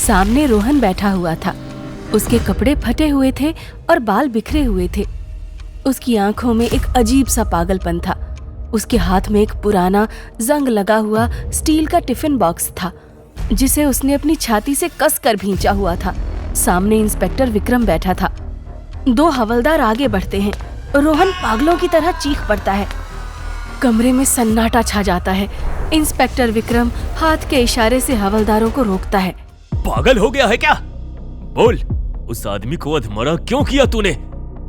सामने रोहन बैठा हुआ था। उसके कपड़े फटे हुए थे और बाल बिखरे हुए थे। उसकी आंखों में एक अजीब सा पागलपन था। उसके हाथ में एक पुराना जंग लगा हुआ स्टील का टिफिन बॉक्स था, जिसे उसने अपनी छाती से कसकर भींचा हुआ था। सामने इंस्पेक्टर विक्रम बैठा था। 2 हवलदार आगे बढ़ते हैं। रोहन पागलों की तरह चीख पड़ता है। कमरे में सन्नाटा छा जाता है। इंस्पेक्टर विक्रम हाथ के इशारे से हवलदारों को रोकता है। पागल हो गया है क्या? बोल, उस आदमी को अधमरा क्यों किया तूने?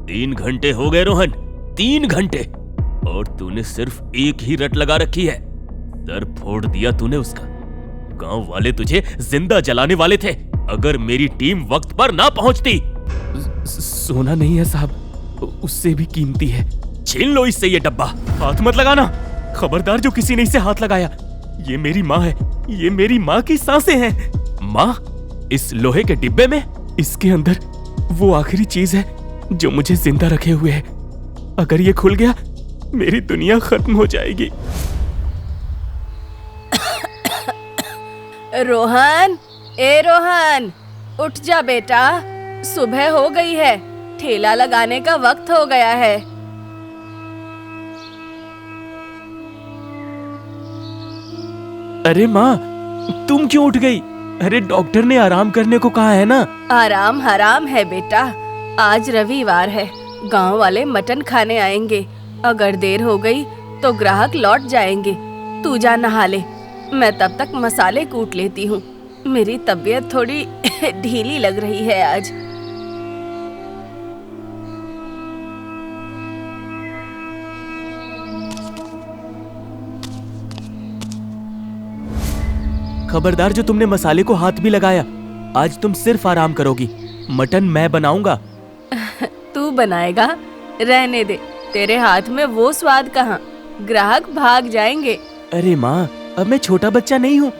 3 घंटे हो गए रोहन, 3 घंटे, और तूने सिर्फ एक ही रट लगा रखी है। सर फोड़ दिया तूने उसका। गांव वाले तुझे जिंदा जलाने वाले थे अगर मेरी टीम वक्त पर ना पहुंचती। सोना नहीं है साहब, उससे भी कीमती है। छीन लो इससे ये डब्बा। हाथ मत लगाना, खबरदार जो किसी ने इसे हाथ लगाया। ये मेरी माँ है, ये मेरी माँ की सांसें हैं। माँ? इस लोहे के डिब्बे में? इसके अंदर वो आखिरी चीज है जो मुझे जिंदा रखे हुए है। अगर ये खुल गया मेरी दुनिया खत्म हो जाएगी। रोहन, ए रोहन, उठ जा बेटा, सुबह हो गई है, ठेला लगाने का वक्त हो गया है। अरे माँ, तुम क्यों उठ गई? अरे डॉक्टर ने आराम करने को कहा है ना। आराम हराम है बेटा, आज रविवार है, गांव वाले मटन खाने आएंगे। अगर देर हो गई तो ग्राहक लौट जाएंगे। तू जा नहा ले, मैं तब तक मसाले कूट लेती हूँ। मेरी तबीयत थोड़ी ढीली लग रही है आज। खबरदार जो तुमने मसाले को हाथ भी लगाया। आज तुम सिर्फ आराम करोगी, मटन मैं बनाऊंगा। तू बनाएगा? रहने दे, तेरे हाथ में वो स्वाद कहाँ, ग्राहक भाग जाएंगे। अरे माँ, अब मैं छोटा बच्चा नहीं हूँ।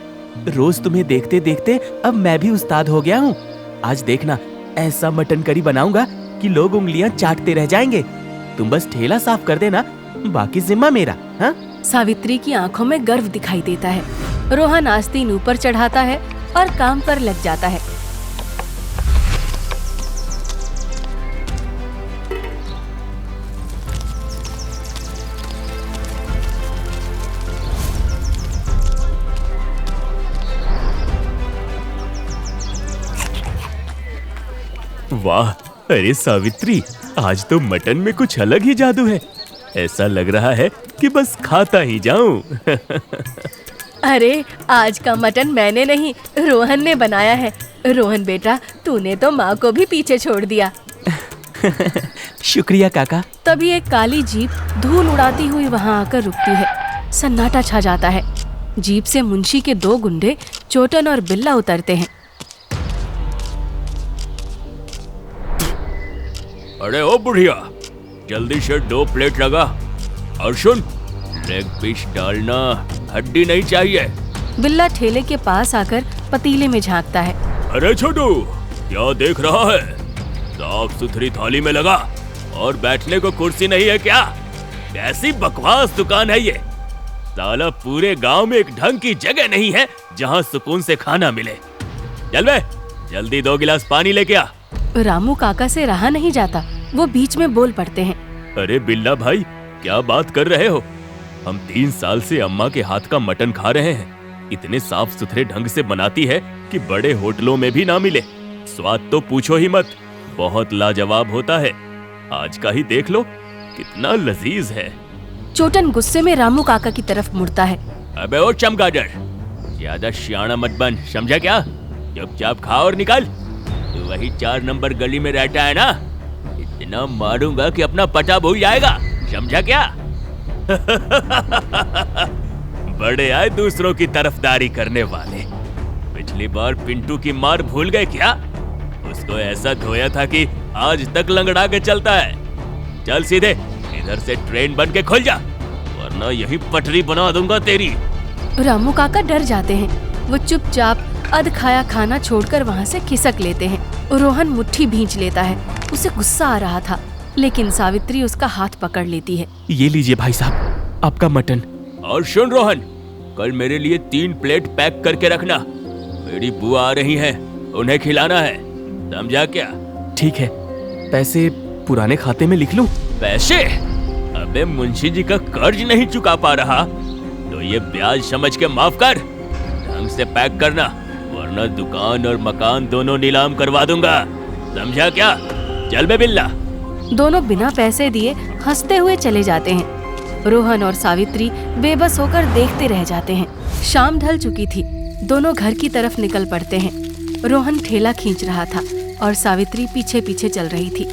रोज तुम्हें देखते देखते अब मैं भी उस्ताद हो गया हूँ। आज देखना, ऐसा मटन करी बनाऊंगा कि लोग उंगलियां चाटते रह जाएंगे। तुम बस ठेला साफ कर देना, बाकी जिम्मा मेरा। हाँ? सावित्री की आंखों में गर्व दिखाई देता है। रोहन आस्तीन ऊपर चढ़ाता है और काम पर लग जाता है। वाह, अरे सावित्री, आज तो मटन में कुछ अलग ही जादू है। ऐसा लग रहा है कि बस खाता ही जाऊं। अरे आज का मटन मैंने नहीं, रोहन ने बनाया है। रोहन बेटा, तूने तो माँ को भी पीछे छोड़ दिया। शुक्रिया काका। तभी एक काली जीप धूल उड़ाती हुई वहाँ आकर रुकती है। सन्नाटा छा जाता है। जीप से मुंशी के 2 गुंडे चोटन और बिल्ला उतरते हैं। अरे ओ बुढ़िया, जल्दी से 2 प्लेट लगा, और सुन, लेग पीस डालना, हड्डी नहीं चाहिए। बिल्ला ठेले के पास आकर पतीले में झांकता है। अरे छोटू, क्या देख रहा है? साफ सुथरी थाली में लगा, और बैठने को कुर्सी नहीं है क्या? कैसी बकवास दुकान है ये। साला पूरे गांव में एक ढंग की जगह नहीं है जहां सुकून से खाना मिले। चल बे, जल्दी 2 गिलास पानी लेके आ। रामू काका से रहा नहीं जाता, वो बीच में बोल पड़ते हैं। अरे बिल्ला भाई, क्या बात कर रहे हो? हम 3 साल से अम्मा के हाथ का मटन खा रहे हैं। इतने साफ सुथरे ढंग से बनाती है कि बड़े होटलों में भी ना मिले। स्वाद तो पूछो ही मत, बहुत लाजवाब होता है। आज का ही देख लो, कितना लजीज है। चोटन गुस्से में रामू काका की तरफ मुड़ता है। अबे ओ चमगादड़, ज्यादा सियाना मत बन, समझा क्या? चुपचाप खा और निकाल। तू वही 4 नंबर गली में रहता है ना? इतना मारूंगा कि अपना पता भूल जाएगा, समझा क्या? बड़े आए दूसरों की तरफदारी करने वाले। पिछली बार पिंटू की मार भूल गए क्या? उसको ऐसा धोया था कि आज तक लंगड़ा के चलता है। चल सीधे इधर से ट्रेन बन के खुल जा, वरना यही पटरी बना दूंगा तेरी। रामू काका डर जाते हैं। वो चुपचाप अध खाया खाना छोड़कर वहाँ से खिसक लेते हैं। रोहन मुट्ठी भींच लेता है। उसे गुस्सा आ रहा था, लेकिन सावित्री उसका हाथ पकड़ लेती है। ये लीजिए भाई साहब, आपका मटन। और सुन रोहन, कल मेरे लिए 3 प्लेट पैक करके रखना। मेरी बुआ आ रही है, उन्हें खिलाना है, समझा क्या? ठीक है, पैसे पुराने खाते में लिख लूं? पैसे? अबे मुंशी जी का कर्ज नहीं चुका पा रहा तो ये ब्याज समझ के माफ कर। ढंग से पैक करना, वरना दुकान और मकान दोनों नीलाम करवा दूंगा, समझा क्या? चल बे बिल्ला। दोनों बिना पैसे दिए हंसते हुए चले जाते हैं। रोहन और सावित्री बेबस होकर देखते रह जाते हैं। शाम ढल चुकी थी। दोनों घर की तरफ निकल पड़ते हैं। रोहन ठेला खींच रहा था और सावित्री पीछे पीछे चल रही थी।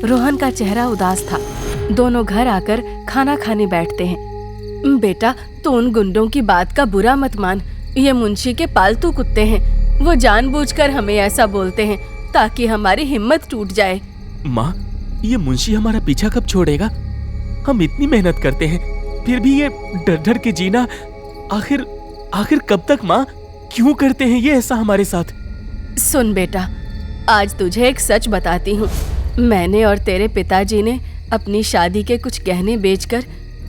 रोहन का चेहरा उदास था। दोनों घर आकर खाना खाने बैठते हैं। बेटा, तू उन गुंडों की बात का बुरा मत मान। ये मुंशी के पालतू कुत्ते हैं। वो जानबूझकर हमें ऐसा बोलते हैं ताकि हमारी हिम्मत टूट जाए। माँ, ये मुंशी हमारा पीछा कब छोड़ेगा? हम इतनी मेहनत करते हैं, फिर भी ये डर डर के जीना, आखिर कब तक माँ? क्यों करते हैं ये ऐसा हमारे साथ? सुन बेटा, आज तुझे एक सच बताती हूँ। मैंने और तेरे पिताजी ने अपनी शादी के कुछ गहने बेचकर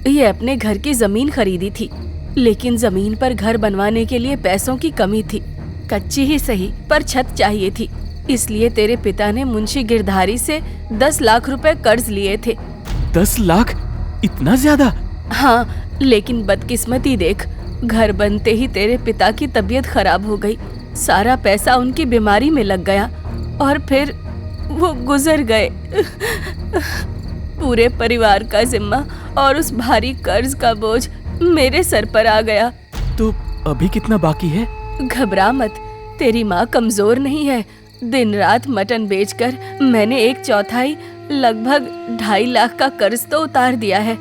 ये अपने घर की जमीन खरीदी थी, लेकिन जमीन पर घर बनवाने के लिए पैसों की कमी थी। कच्ची ही सही, पर छत चाहिए थी। इसलिए तेरे पिता ने मुंशी गिरधारी से 10 लाख रुपए कर्ज लिए थे। 10 लाख? इतना ज्यादा? हाँ, लेकिन बदकिस्मती देख, घर बनते ही तेरे पिता की तबीयत खराब हो गई। सारा पैसा उनकी बीमारी में लग गया और फिर वो गुजर गए। पूरे परिवार का जिम्मा और उस भारी कर्ज का बोझ मेरे सर पर आ गया। तो अभी कितना बाकी है? घबरा मत, तेरी माँ कमजोर नहीं है। दिन रात मटन बेचकर मैंने 1/4 लगभग 2.5 लाख का कर्ज तो उतार दिया है।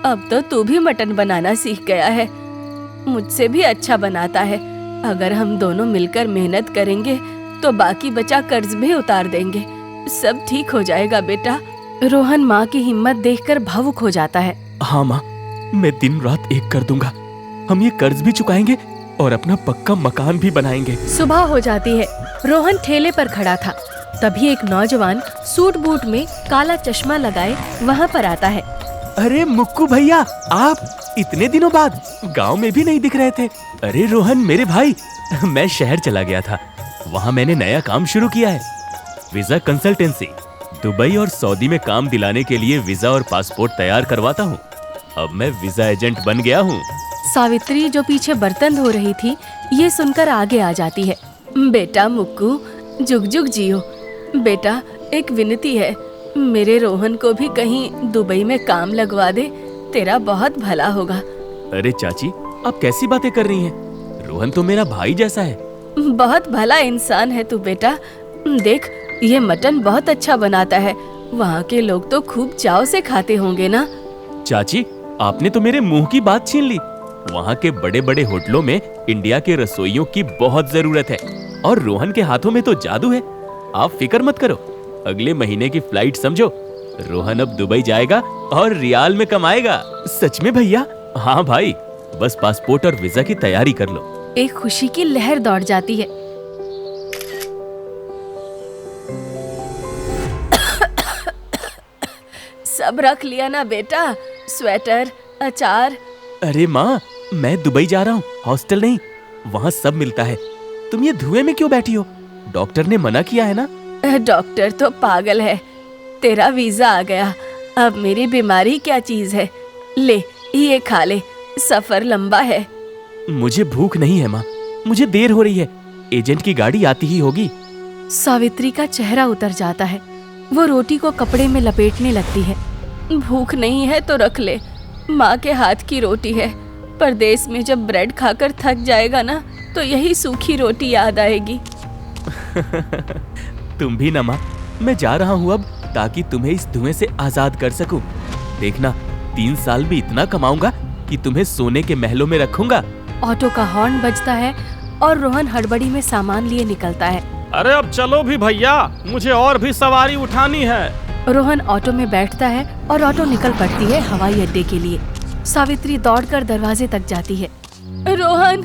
अब तो तू भी मटन बनाना सीख गया है। मुझसे भी अच्छा बनाता है। अगर हम दोनों मिलकर मेहनत करेंगे तो बाकी बचा कर्ज भी उतार देंगे। सब ठीक हो जाएगा बेटा। रोहन माँ की हिम्मत देखकर भावुक हो जाता है। हाँ माँ, मैं दिन रात एक कर दूंगा। हम ये कर्ज भी चुकाएंगे और अपना पक्का मकान भी बनाएंगे। सुबह हो जाती है। रोहन ठेले पर खड़ा था। तभी एक नौजवान सूट बूट में काला चश्मा लगाए वहाँ पर आता है। अरे मुक्कू भैया, आप इतने दिनों बाद गांव में भी नहीं दिख रहे थे। अरे रोहन मेरे भाई, मैं शहर चला गया था। वहाँ मैंने नया काम शुरू किया है, वीजा कंसल्टेंसी। दुबई और सऊदी में काम दिलाने के लिए वीजा और पासपोर्ट तैयार करवाता हूँ। अब मैं वीजा एजेंट बन गया हूँ। सावित्री जो पीछे बर्तन धो रही थी, ये सुनकर आगे आ जाती है। बेटा मुक्कू, जुग जुग जियो। बेटा, एक विनती है, मेरे रोहन को भी कहीं दुबई में काम लगवा दे, तेरा बहुत भला होगा। अरे चाची, आप कैसी बातें कर रही हैं? रोहन तो मेरा भाई जैसा है। बहुत भला इंसान है तू बेटा। देख, ये मटन बहुत अच्छा बनाता है। वहाँ के लोग तो खूब चाव से खाते होंगे ना? चाची, आपने तो मेरे मुंह की बात छीन ली। वहाँ के बड़े बड़े होटलों में इंडिया के रसोइयों की बहुत जरूरत है और रोहन के हाथों में तो जादू है। आप फिक्र मत करो, अगले महीने की फ्लाइट समझो। रोहन अब दुबई जाएगा और रियाल में कमाएगा। सच में भैया? हाँ भाई, बस पासपोर्ट और वीजा की तैयारी कर लो। एक खुशी की लहर दौड़ जाती है। सब रख लिया ना बेटा? स्वेटर, अचार? अरे माँ, मैं दुबई जा रहा हूँ, हॉस्टल नहीं। वहाँ सब मिलता है। तुम ये धुएं में क्यों बैठी हो? डॉक्टर ने मना किया है ना? डॉक्टर तो पागल है। तेरा वीजा आ गया, अब मेरी बीमारी क्या चीज है? ले, ये खा ले, सफर लंबा है। मुझे भूख नहीं है माँ, मुझे देर हो रही है। एजेंट की गाड़ी आती ही होगी। सावित्री का चेहरा उतर जाता है। वो रोटी को कपड़े में लपेटने लगती है। भूख नहीं है तो रख ले, माँ के हाथ की रोटी है। परदेश में जब ब्रेड खाकर थक जाएगा ना, तो यही सूखी रोटी याद आएगी। तुम भी ना माँ, मैं जा रहा हूँ अब, ताकि तुम्हें इस धुएं से आजाद कर सकूं। देखना, 3 साल में इतना कमाऊंगा कि तुम्हें सोने के महलों में रखूंगा। ऑटो का हॉर्न बजता है और रोहन हड़बड़ी में सामान लिए निकलता है। अरे अब चलो भी भैया, मुझे और भी सवारी उठानी है। रोहन ऑटो में बैठता है और ऑटो निकल पड़ती है हवाई अड्डे के लिए। सावित्री दौड़कर दरवाजे तक जाती है। रोहन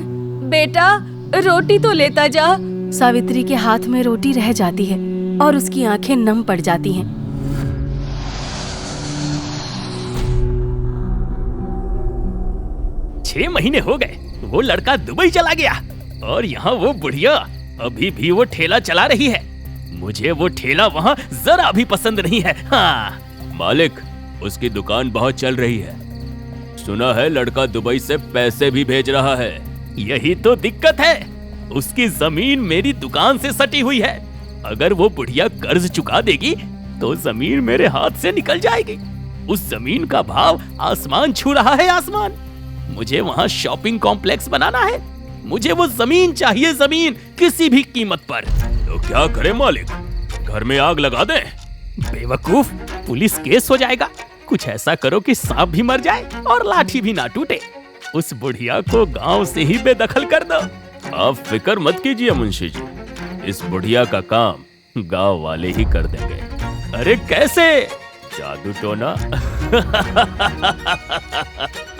बेटा, रोटी तो लेता जा। सावित्री के हाथ में रोटी रह जाती है और उसकी आंखें नम पड़ जाती हैं। 6 महीने हो गए, वो लड़का दुबई चला गया और यहाँ वो बुढ़िया अभी भी वो ठेला चला रही है। मुझे वो ठेला वहाँ जरा भी पसंद नहीं है। हाँ मालिक, उसकी दुकान बहुत चल रही है। सुना है लड़का दुबई से पैसे भी भेज रहा है। यही तो दिक्कत है, उसकी जमीन मेरी दुकान से सटी हुई है। अगर वो बुढ़िया कर्ज चुका देगी तो जमीन मेरे हाथ से निकल जाएगी। उस जमीन का भाव आसमान छू रहा है, आसमान। मुझे वहाँ शॉपिंग कॉम्प्लेक्स बनाना है। मुझे वो जमीन चाहिए, जमीन, किसी भी कीमत पर। तो क्या करे मालिक, घर में आग लगा दे? बेवकूफ, पुलिस केस हो जाएगा। कुछ ऐसा करो कि सांप भी मर जाए और लाठी भी ना टूटे। उस बुढ़िया को गांव से ही बेदखल कर दो। आप फिक्र मत कीजिए मुंशी जी, इस बुढ़िया का काम गांव वाले ही कर देंगे। अरे कैसे? जादू टोना।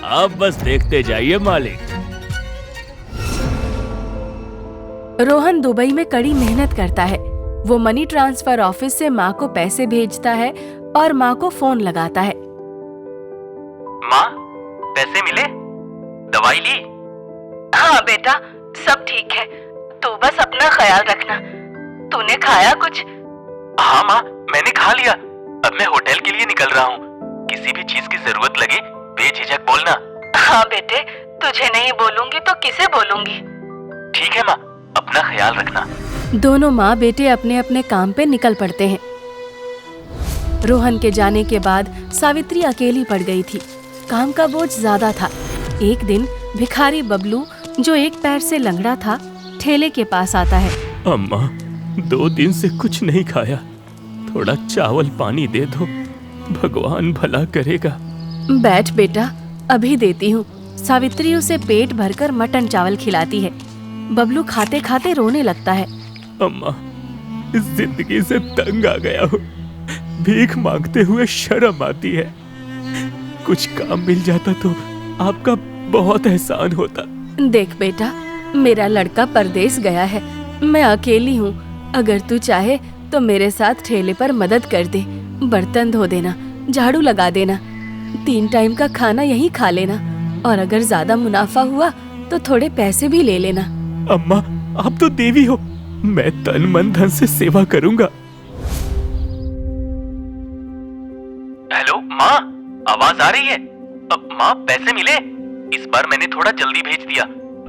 आप बस देखते जाइए मालिक। रोहन दुबई में कड़ी मेहनत करता है। वो मनी ट्रांसफर ऑफिस से माँ को पैसे भेजता है और माँ को फोन लगाता है। माँ, पैसे मिले? दवाई ली? हाँ बेटा, सब ठीक है। तू बस अपना ख्याल रखना। तूने खाया कुछ? हाँ माँ, मैंने खा लिया। अब मैं होटल के लिए निकल रहा हूँ। किसी भी चीज की जरूरत लगे बेझिझक बोलना। हाँ बेटे, तुझे नहीं बोलूंगी तो किसे बोलूंगी? ठीक है माँ, अपना ख्याल रखना। दोनों माँ बेटे अपने अपने काम पे निकल पड़ते हैं। रोहन के जाने के बाद सावित्री अकेली पड़ गई थी। काम का बोझ ज्यादा था। एक दिन भिखारी बबलू, जो एक पैर से लंगड़ा था, ठेले के पास आता है। अम्मा, 2 दिन से कुछ नहीं खाया, थोड़ा चावल पानी दे दो, भगवान भला करेगा। बैठ बेटा, अभी देती हूँ। सावित्री उसे पेट भरकर मटन चावल खिलाती है। बबलू खाते खाते रोने लगता है। अम्मा, इस जिंदगी से तंग आ गया हूँ। भीख मांगते हुए शर्म आती है। कुछ काम मिल जाता तो आपका बहुत एहसान होता। देख बेटा, मेरा लड़का परदेस गया है। मैं अकेली हूँ। अगर तू चाहे तो मेरे साथ ठेले पर मदद कर दे। बर्तन धो देना, झाड़ू लगा देना, 3 टाइम का खाना यहीं खा लेना, और अगर ज्यादा मुनाफा हुआ तो थोड़े पैसे भी ले लेना। अम्मा, आप तो देवी हो। मैं तन मन धन से सेवा करूंगा। हेलो माँ, आवाज आ रही है? अब माँ, पैसे मिले? इस बार मैंने थोड़ा जल्दी भेज दिया।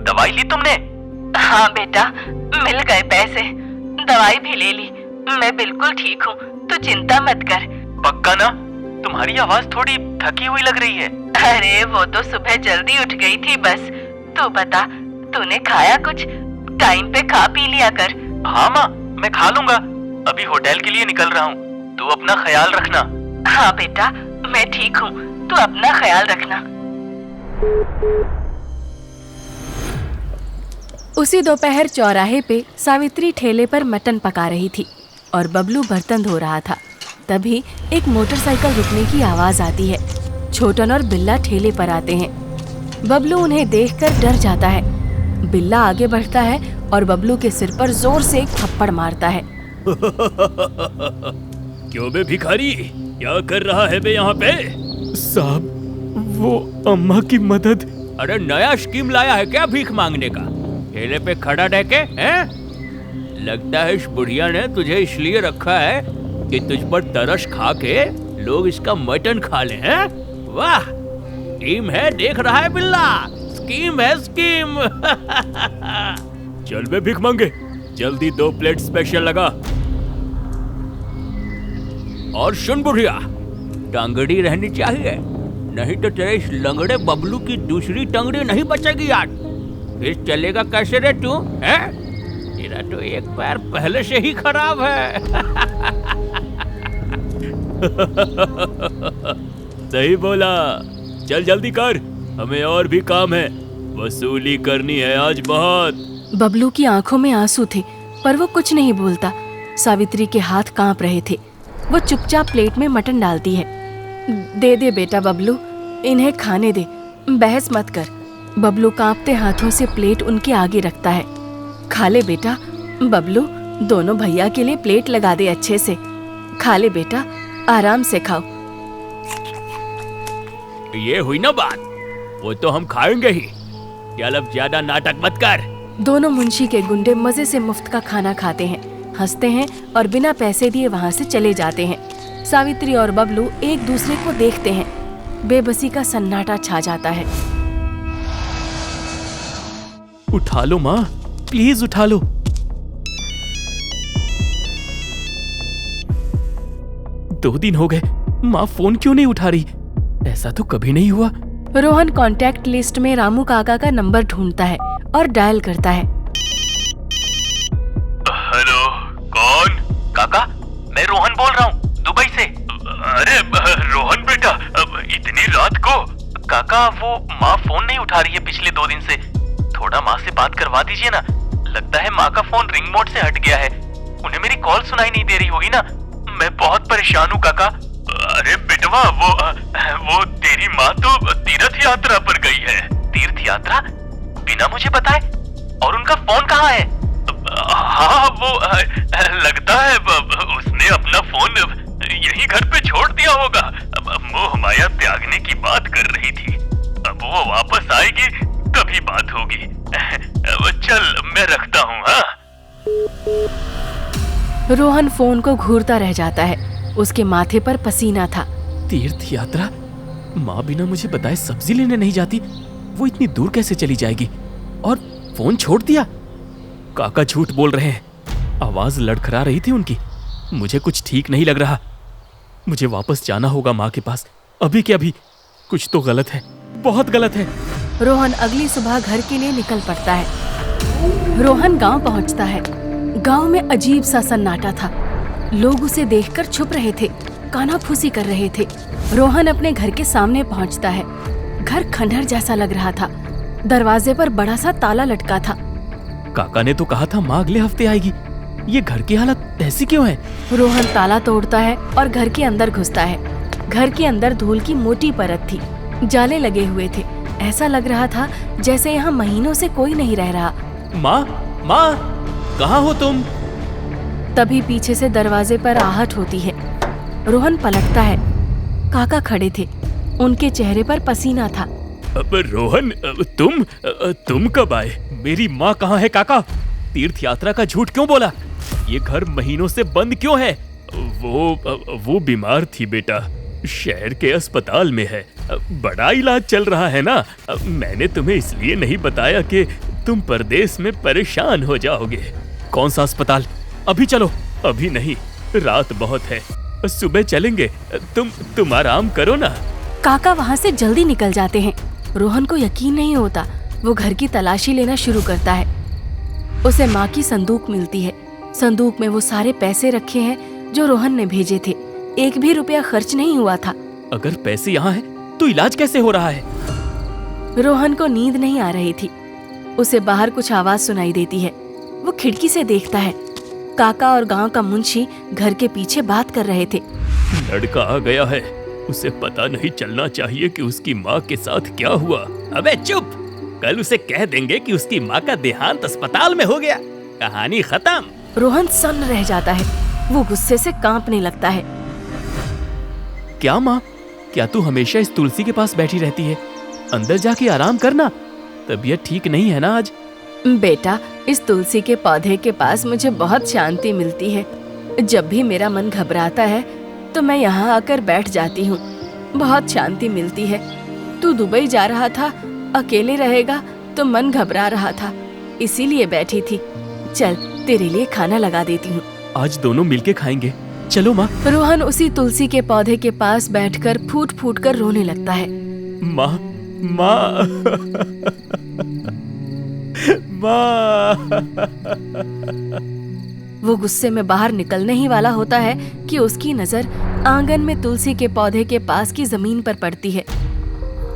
दवाई ली तुमने? हाँ बेटा, मिल गए पैसे। दवाई भी ले ली। मैं बिल्कुल ठीक हूँ, तू चिंता मत कर। पक्का ना? तुम्हारी आवाज थोड़ी थकी हुई लग रही है। अरे वो तो सुबह जल्दी उठ गई थी बस। तू बता, तूने खाया कुछ? टाइम पे खा पी लिया कर। हाँ माँ, मैं खा लूंगा। अभी होटल के लिए निकल रहा हूँ। तू अपना ख्याल रखना। हाँ बेटा, मैं ठीक हूँ, तू अपना ख्याल रखना। उसी दोपहर चौराहे पे सावित्री ठेले पर मटन पका रही थी और बबलू बर्तन धो रहा था। तभी एक मोटरसाइकिल रुकने की आवाज आती है। छोटन और बिल्ला ठेले पर आते हैं। बबलू उन्हें देखकर डर जाता है। बिल्ला आगे बढ़ता है और बबलू के सिर पर जोर से एक थप्पड़ मारता है। क्यों बे भिखारी, क्या कर रहा है बे यहाँ पे? साहब, वो अम्मा की मदद। अरे नया स्कीम लाया है क्या भीख मांगने का? ठेले पे खड़ा रह के हैं? लगता है इस बुढ़िया ने तुझे इसलिए रखा है कि तुझ पर तरस खा के लोग इसका मटन खा ले हैं? वाह, स्कीम है, देख रहा है बिल्ला, स्कीम है, स्कीम। चल बे भीख मांगे, जल्दी 2 प्लेट स्पेशल लगा। और सुन बुढ़िया, टंगड़ी रहनी चाहिए, नहीं तो तेरे इस लंगड़े बबलू की दूसरी टंगड़ी नहीं बचेगी यार। फिर चलेगा कैसे रे तू? हैं? तेरा तो एक पैर पहले से ही खराब है। सही बोला। चल जल्दी कर, हमें और भी काम है, वसूली करनी है आज बहुत। बबलू की आंखों में आंसू थे, पर वो कुछ नहीं बोलता। सावित्री के हाथ कांप रहे थे। वो चुपचाप प्लेट में मटन डालती है। दे दे बेटा बबलू, इन्हें खाने दे, बहस मत कर। बबलू कांपते हाथों से प्लेट उनके आगे रखता है। खा ले बेटा। बबलू, दोनों भैया के लिए प्लेट लगा दे अच्छे से। खा ले बेटा, आराम से खाओ। ये हुई ना बात, वो तो हम खाएंगे ही। चल अब ज्यादा नाटक मत कर, दोनों मुंशी के गुंडे मजे से मुफ्त का खाना खाते हैं, हंसते हैं और बिना पैसे दिए वहाँ से चले जाते हैं। सावित्री और बबलू एक दूसरे को देखते हैं। बेबसी का सन्नाटा छा जाता है। उठा लो माँ, प्लीज उठा लो। दो दिन हो गए, माँ फोन क्यों नहीं उठा रही? ऐसा तो कभी नहीं हुआ। रोहन कॉन्टैक्ट लिस्ट में रामू काका का नंबर ढूंढता है और डायल करता है। हेलो, कौन? काका, मैं रोहन बोल रहा हूँ, दुबई से। अरे रोहन बेटा, इतनी रात को? काका, वो माँ फोन नहीं उठा रही है पिछले 2 दिन से। थोड़ा माँ से बात करवा दीजिए ना। लगता है माँ का फोन रिंग मोड से हट गया है। उन्हें मेरी कॉल सुनाई नहीं दे रही होगी ना। मैं बहुत परेशान हूँ काका। अरे बेटवा, वो तेरी माँ तो तीर्थ यात्रा पर गई है। तीर्थ यात्रा? बिना मुझे बताए? और उनका फोन कहाँ है? हाँ, वो लगता है उसने अपना फोन यही घर पे छोड़ दिया होगा। मोह माया त्यागने की बात कर रही थी। अब वो वापस आएगी तभी बात होगी। चल, मैं रखता हूँ। हाँ। रोहन फोन को घूरता रह जाता है। उसके माथे पर पसीना था। तीर्थ यात्रा? माँ बिना मुझे बताए सब्जी लेने नहीं जाती। वो इतनी दूर कैसे चली जाएगी? और फोन छोड़ दिया? काका झूठ बोल रहे हैं। आवाज लड़खड़ा रही थी उनकी। मुझे कुछ ठीक नहीं लग रहा। मुझे वापस जाना होगा माँ के पास, अभी के अभी। कुछ तो गलत है, बहुत गलत है। रोहन अगली सुबह घर के लिए निकल पड़ता है। रोहन गांव पहुंचता है। गांव में अजीब सा सन्नाटा था। लोग उसे देखकर छुप रहे थे, कानाफूसी कर रहे थे। रोहन अपने घर के सामने पहुंचता है। घर खंडहर जैसा लग रहा था। दरवाजे पर बड़ा सा ताला लटका था। काका ने तो कहा था माँ अगले हफ्ते आएगी। ये घर की हालत ऐसी क्यों है? रोहन ताला तोड़ता है और घर के अंदर घुसता है। घर के अंदर धूल की मोटी परत थी। जाले लगे हुए थे। ऐसा लग रहा था जैसे यहाँ महीनों से कोई नहीं रह रहा। माँ, माँ, कहाँ हो तुम? तभी पीछे से दरवाजे पर आहट होती है। रोहन पलटता है। काका खड़े थे। उनके चेहरे पर पसीना था। अब रोहन, तुम कब आए? मेरी माँ कहाँ है काका? तीर्थ यात्रा का झूठ क्यों बोला? ये घर महीनों से बंद क्यों है? वो बीमार थी बेटा, शहर के अस्पताल में है। बड़ा इलाज चल रहा है ना। मैंने तुम्हें इसलिए नहीं बताया कि तुम परदेश में परेशान हो जाओगे। कौन सा अस्पताल? अभी चलो। अभी नहीं, रात बहुत है, सुबह चलेंगे। तुम आराम करो ना। काका वहाँ से जल्दी निकल जाते हैं। रोहन को यकीन नहीं होता। वो घर की तलाशी लेना शुरू करता है। उसे माँ की संदूक मिलती है। संदूक में वो सारे पैसे रखे हैं जो रोहन ने भेजे थे। 1 भी रुपया खर्च नहीं हुआ था। अगर पैसे यहाँ हैं, तो इलाज कैसे हो रहा है? रोहन को नींद नहीं आ रही थी। उसे बाहर कुछ आवाज सुनाई देती है। वो खिड़की से देखता है। काका और गांव का मुंशी घर के पीछे बात कर रहे थे। लड़का आ गया है। उसे पता नहीं चलना चाहिए कि उसकी माँ के साथ क्या हुआ। अबे चुप! कल उसे कह देंगे कि उसकी माँ का देहांत अस्पताल में हो गया। कहानी खत्म। रोहन सन्न रह जाता है। वो गुस्से से कांपने लगता है। क्या माँ, क्या तू हमेशा इस तुलसी के पास बैठी रहती है? अंदर जाके आराम करना। तबीयत ठीक नहीं है ना आज? बेटा, इस तुलसी के पौधे के पास मुझे बहुत शांति मिलती है। जब भी मेरा मन घबराता है तो मैं यहाँ आकर बैठ जाती हूँ। बहुत शांति मिलती है। तू दुबई जा रहा था, अकेले रहेगा तो मन घबरा रहा था, इसीलिए बैठी थी। चल, तेरे लिए खाना लगा देती हूँ। आज दोनों मिलके खाएंगे। चलो माँ। रोहन उसी तुलसी के पौधे के पास बैठकर फूट फूट कर रोने लगता है। माँ, माँ, माँ। वो गुस्से में बाहर निकलने ही वाला होता है कि उसकी नजर आंगन में तुलसी के पौधे के पास की जमीन पर पड़ती है।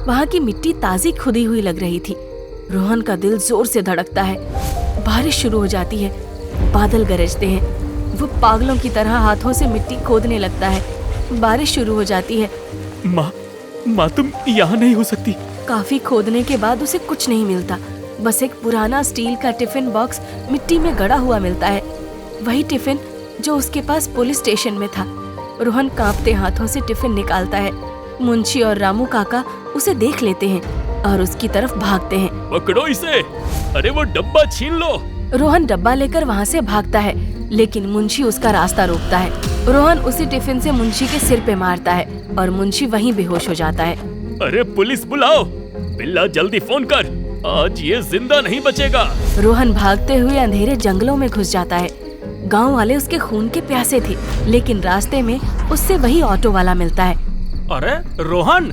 वहाँ की मिट्टी ताजी खुदी हुई लग रही थी। रोहन का दिल जोर से धड़कता है। बारिश शुरू हो जाती है। बादल गरजते हैं। वो पागलों की तरह हाथों से मिट्टी खोदने लगता है। बारिश शुरू हो जाती है। माँ, तुम यहाँ नहीं हो सकती। काफी खोदने के बाद उसे कुछ नहीं मिलता। बस एक पुराना स्टील का टिफिन बॉक्स मिट्टी में गड़ा हुआ मिलता है। वही टिफिन जो उसके पास पुलिस स्टेशन में था। रोहन कांपते हाथों से टिफिन निकालता है। मुंशी और रामू काका उसे देख लेते हैं और उसकी तरफ भागते हैं। पकड़ो इसे। अरे वो डब्बा छीन लो। रोहन डब्बा लेकर वहाँ से भागता है, लेकिन मुंशी उसका रास्ता रोकता है। रोहन उसी टिफिन से मुंशी के सिर पे मारता है और मुंशी वहीं बेहोश हो जाता है। अरे पुलिस बुलाओ, बिल्ला जल्दी फोन कर, आज ये जिंदा नहीं बचेगा। रोहन भागते हुए अंधेरे जंगलों में घुस जाता है। गांव वाले उसके खून के प्यासे थे, लेकिन रास्ते में उससे वही ऑटो वाला मिलता है। अरे रोहन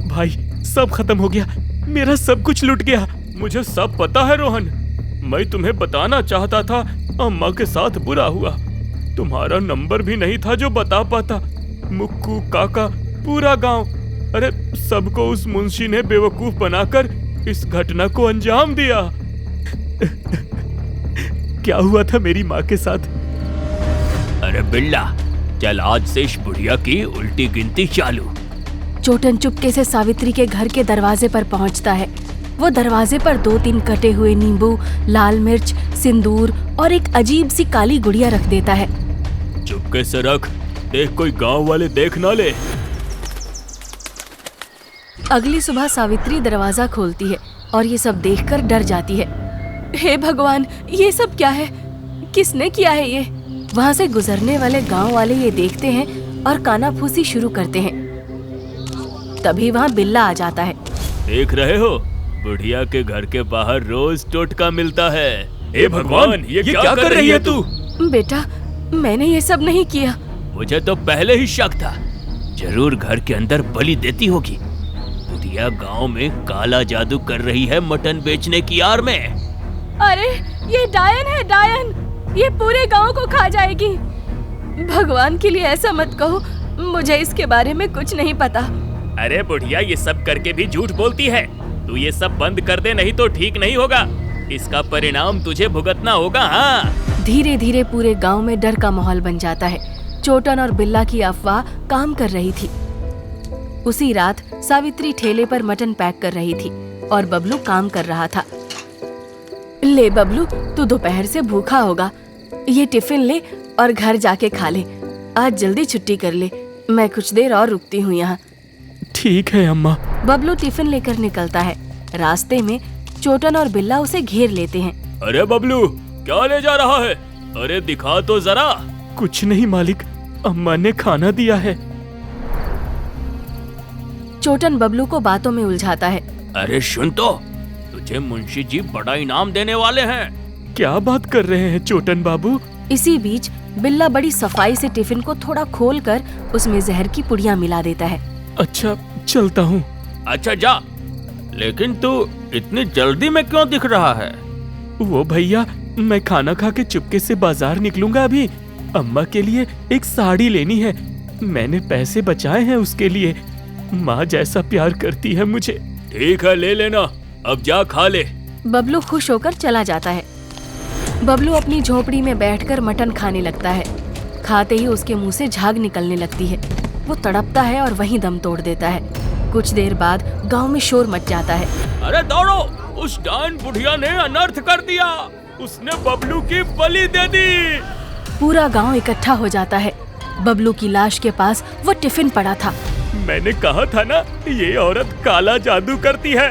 भाई, सब खत्म हो गया, मेरा सब कुछ लुट गया। मुझे सब पता है रोहन, मैं तुम्हें बताना चाहता था, अम्मा के साथ बुरा हुआ। तुम्हारा नंबर भी नहीं था जो बता पाता। मुक्कू, काका, पूरा गांव, अरे सबको उस मुंशी ने बेवकूफ बनाकर इस घटना को अंजाम दिया। क्या हुआ था मेरी माँ के साथ? अरे बिल्ला, चल आज से इस बुढ़िया की उल्टी गिनती चालू। चोटन चुपके से सावित्री के घर के दरवाजे पर पहुंचता है। वो दरवाजे पर 2-3 कटे हुए नींबू, लाल मिर्च, सिंदूर और एक अजीब सी काली गुड़िया रख देता है। चुपके से रख, देख कोई गांव वाले देख ना ले। अगली सुबह सावित्री दरवाजा खोलती है और ये सब देखकर डर जाती है। हे भगवान, ये सब क्या है? किसने किया है ये? वहाँ से गुजरने वाले गांव वाले ये देखते हैं और कानाफूसी शुरू करते हैं। तभी वहाँ बिल्ला आ जाता है। देख रहे हो, बुढ़िया के घर के बाहर रोज टोटका मिलता है। हे भगवान, ये क्या कर रही है तू? बेटा, मैंने ये सब नहीं किया। मुझे तो पहले ही शक था, जरूर घर के अंदर बलि देती होगी। बुढ़िया गांव में काला जादू कर रही है मटन बेचने की आड़ में। अरे ये डायन है, डायन, ये पूरे गांव को खा जाएगी। भगवान के लिए ऐसा मत कहो, मुझे इसके बारे में कुछ नहीं पता। अरे बुढ़िया, ये सब करके भी झूठ बोलती है। तू ये सब बंद कर दे, नहीं तो ठीक नहीं होगा। इसका परिणाम तुझे भुगतना होगा। हाँ। धीरे धीरे पूरे गांव में डर का माहौल बन जाता है। चोटन और बिल्ला की अफवाह काम कर रही थी। उसी रात सावित्री ठेले पर मटन पैक कर रही थी और बबलू काम कर रहा था। ले बबलू, तू दोपहर से भूखा होगा, ये टिफिन ले और घर जाके खा ले। आज जल्दी छुट्टी कर ले, मैं कुछ देर और रुकती हूँ यहाँ। ठीक है अम्मा। बबलू टिफिन लेकर निकलता है। रास्ते में चोटन और बिल्ला उसे घेर लेते हैं। अरे बबलू, क्या ले जा रहा है? अरे दिखा तो जरा। कुछ नहीं मालिक, अम्मा ने खाना दिया है। चोटन बबलू को बातों में उलझाता है। अरे सुन तो, तुझे मुंशी जी बड़ा इनाम देने वाले हैं। क्या बात कर रहे हैं चोटन बाबू? इसी बीच बिल्ला बड़ी सफाई से टिफिन को थोड़ा खोलकर उसमें जहर की पुड़िया मिला देता है। अच्छा, चलता हूँ। अच्छा जा, लेकिन तू इतनी जल्दी में क्यों दिख रहा है? वो भैया, मैं खाना खा के चुपके से बाजार निकलूंगा अभी। अम्मा के लिए एक साड़ी लेनी है, मैंने पैसे बचाए हैं उसके लिए। माँ जैसा प्यार करती है मुझे। ठीक है, ले लेना, अब जा खा ले। बबलू खुश होकर चला जाता है। बबलू अपनी झोपड़ी में बैठकर मटन खाने लगता है। खाते ही उसके मुंह से झाग निकलने लगती है। वो तड़पता है और वहीं दम तोड़ देता है। कुछ देर बाद गांव में शोर मच जाता है। अरे दौड़ो, उस डायन बुढ़िया ने अनर्थ कर दिया, उसने बबलू की बलि दे दी। पूरा गांव इकट्ठा हो जाता है। बबलू की लाश के पास वो टिफिन पड़ा था। मैंने कहा था ना, ये औरत काला जादू करती है।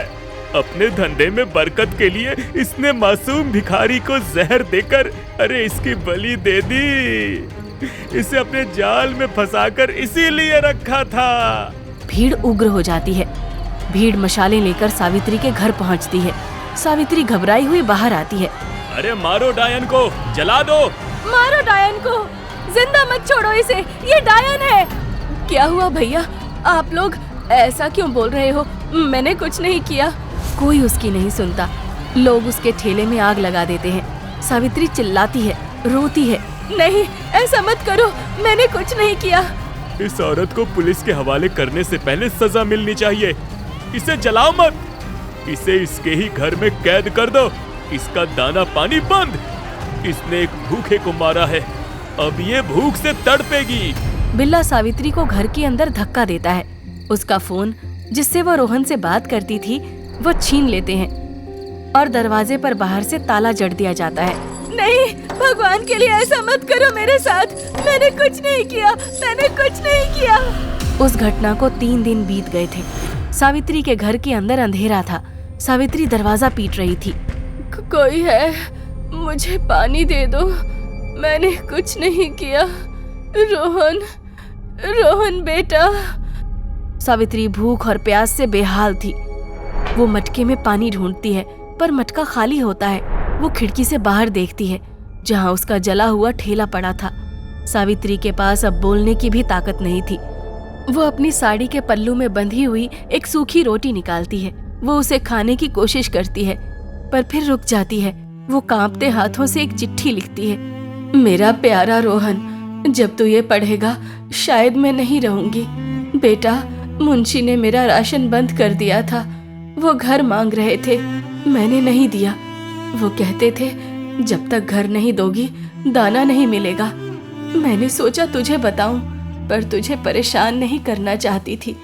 अपने धंधे में बरकत के लिए इसने मासूम भिखारी को जहर देकर अरे इसकी बलि दे दी। इसे अपने जाल में फंसाकर इसीलिए रखा था। भीड़ उग्र हो जाती है। भीड़ मशालें लेकर सावित्री के घर पहुंचती है। सावित्री घबराई हुई बाहर आती है। अरे मारो डायन को, जला दो। मारो डायन को, जिंदा मत छोड़ो इसे, ये डायन है। क्या हुआ भैया, आप लोग ऐसा क्यों बोल रहे हो? मैंने कुछ नहीं किया। कोई उसकी नहीं सुनता। लोग उसके ठेले में आग लगा देते हैं। सावित्री चिल्लाती है, रोती है। नहीं, ऐसा मत करो, मैंने कुछ नहीं किया। इस औरत को पुलिस के हवाले करने से पहले सजा मिलनी चाहिए। इसे जलाओ मत, इसे इसके ही घर में कैद कर दो। इसका दाना पानी बंद। इसने एक भूखे को मारा है, अब ये भूख से तड़पेगी। बिल्ला सावित्री को घर के अंदर धक्का देता है। उसका फोन, जिससे वो रोहन से बात करती थी, वो छीन लेते हैं और दरवाजे पर बाहर से ताला जड़ दिया जाता है। नहीं, भगवान के लिए ऐसा मत करो मेरे साथ, मैंने कुछ नहीं किया, मैंने कुछ नहीं किया। उस घटना को 3 दिन बीत गए थे। सावित्री के घर के अंदर अंधेरा था। सावित्री दरवाजा पीट रही थी। कोई है, मुझे पानी दे दो, मैंने कुछ नहीं किया। रोहन, रोहन बेटा। सावित्री भूख और प्यास से बेहाल थी। वो मटके में पानी ढूंढती है पर मटका खाली होता है। वो खिड़की से बाहर देखती है जहाँ उसका जला हुआ ठेला पड़ा था। सावित्री के पास अब बोलने की भी ताकत नहीं थी। वो अपनी साड़ी के पल्लू में बंधी हुई एक सूखी रोटी निकालती है। वो उसे खाने की कोशिश करती है पर फिर रुक जाती है। वो कांपते हाथों से एक चिट्ठी लिखती है। मेरा प्यारा रोहन, जब तू ये पढ़ेगा शायद मैं नहीं रहूंगी। बेटा, मुंशी ने मेरा राशन बंद कर दिया था। वो घर मांग रहे थे, मैंने नहीं दिया। वो कहते थे जब तक घर नहीं दोगी दाना नहीं मिलेगा। मैंने सोचा तुझे बताऊं, पर तुझे परेशान नहीं करना चाहती थी।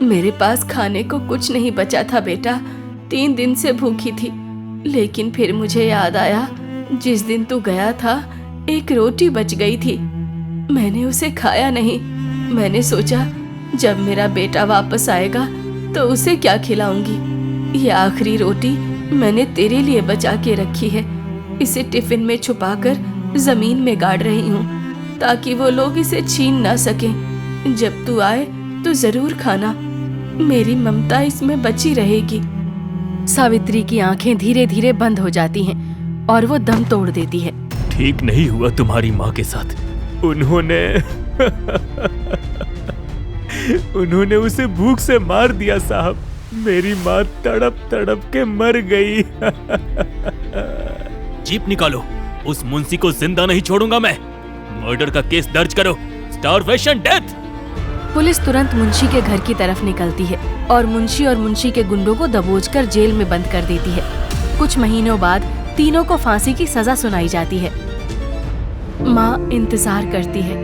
मेरे पास खाने को कुछ नहीं बचा था बेटा, 3 दिन से भूखी थी। लेकिन फिर मुझे याद आया जिस दिन तू गया था एक रोटी बच गई थी। मैंने उसे खाया नहीं। मैंने सोचा जब मेरा बेटा वापस आएगा तो उसे क्या खिलाऊंगी। ये आखिरी रोटी मैंने तेरे लिए बचा के रखी है। इसे टिफिन में छुपाकर जमीन में गाड़ रही हूँ ताकि वो लोग इसे छीन ना सकें। जब तू आए तो जरूर खाना, मेरी ममता इसमें बची रहेगी। सावित्री की आंखें धीरे धीरे बंद हो जाती हैं और वो दम तोड़ देती है। ठीक नहीं हुआ तुम्हारी माँ के साथ। उन्होंने उसे भूख से मार दिया साहब। मेरी माँ तड़प तड़प के मर गई। जीप निकालो, उस मुंशी को जिंदा नहीं छोड़ूंगा मैं। मर्डर का केस दर्ज करो, स्टारवेशन डेथ। पुलिस तुरंत मुंशी के घर की तरफ निकलती है और मुंशी के गुंडों को दबोचकर जेल में बंद कर देती है। कुछ महीनों बाद तीनों को फांसी की सजा सुनाई जाती है। माँ इंतजार करती है।